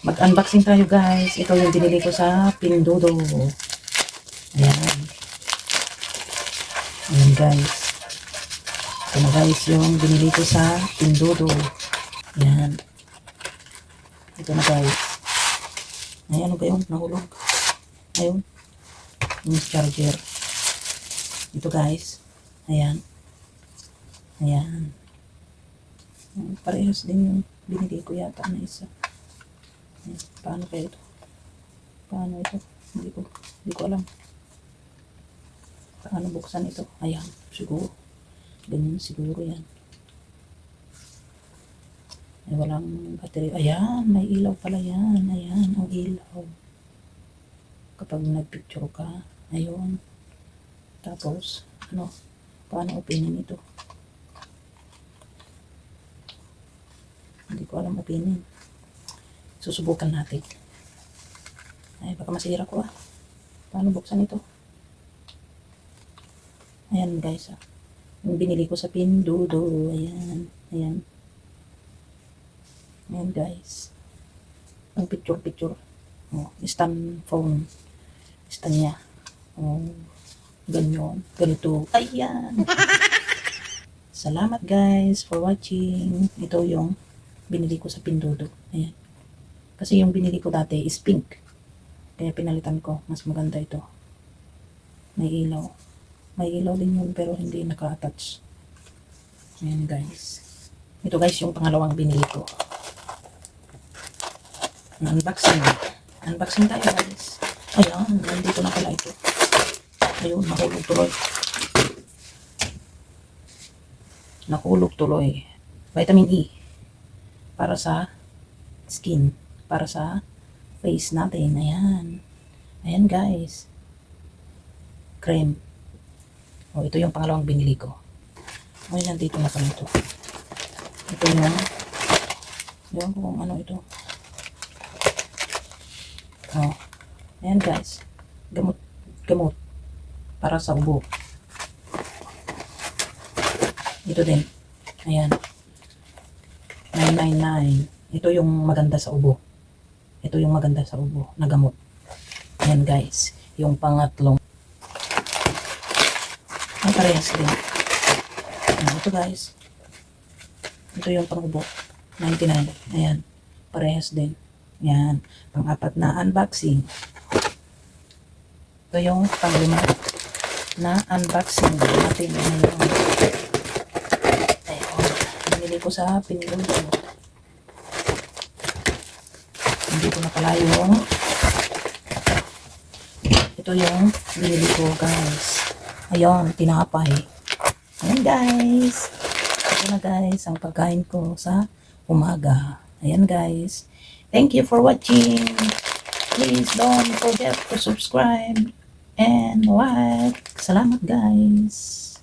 Mag-unboxing tayo guys. Ito yung binili ko sa Pinduoduo. Ayan. Ayan guys. Ito na guys yung binili ko sa Pinduoduo. Ayan. Ito na guys. Ay, ano ba yun? Nahulog. Ayun. Yung charger. Ito guys. Ayan. Ayan. Parehas din yung binili ko yata na isa. Ayan. Paano kaya ito? Paano ito? Hindi ko alam. Paano buksan ito? Ayan. Siguro. Ganyan siguro yan. Ay, walang battery. Ayan. May ilaw pala yan. Ayan. Ang ilaw. Kapag nagpicture ka. Ayun. Tapos, ano? Paano openin ito? Hindi ko alam openin. Susubukan natin. Ay, baka masira ko ah. Paano buksan ito? Ayan guys ah. Yung binili ko sa Pinduoduo. Ayan. Ayan. Ayan guys. Ang picture. Oh, stand phone. Stand niya. Oh, ganyan. Ganito. Ayan. Salamat guys for watching. Ito yung binili ko sa Pinduoduo. Ayan. Kasi yung binili ko dati is pink. Kaya pinalitan ko. Mas maganda ito. May ilaw. May ilaw din yun pero hindi naka-attach. Ayan guys. Ito guys yung pangalawang binili ko. Unboxing. Unboxing tayo guys. Ayan. Nandito na pala ito. Ayun. Nahulog tuloy. Nahulog tuloy. Vitamin E. Para sa skin. Para sa face natin. Ayan. Ayan guys. Cream. O, ito yung pangalawang binili ko. Ay, nandito na pala ito. Ito yung ewan ko kung ano ito. O. Ayan guys. Gamot. Para sa ubo. Ito din. Ayan. 999. Ito yung maganda sa ubo. Ito yung maganda sa ubo na gamot. Ayan guys. Yung pangatlong. Ang parehas din. Ayan, ito guys. Ito yung pang-ubo. 99. Ayan. Parehas din. Ayan. Pang-apat na unboxing. Ito yung pang-lima na unboxing natin ngayon. Ayun. Binili ko sa Pinduoduo. Dito na pala yung ito yung binili ko guys. Ayun, tinapay. Ayan guys. Ito na guys ang pagkain ko sa umaga. Ayan guys. Thank you for watching. Please don't forget to subscribe and like. Salamat guys.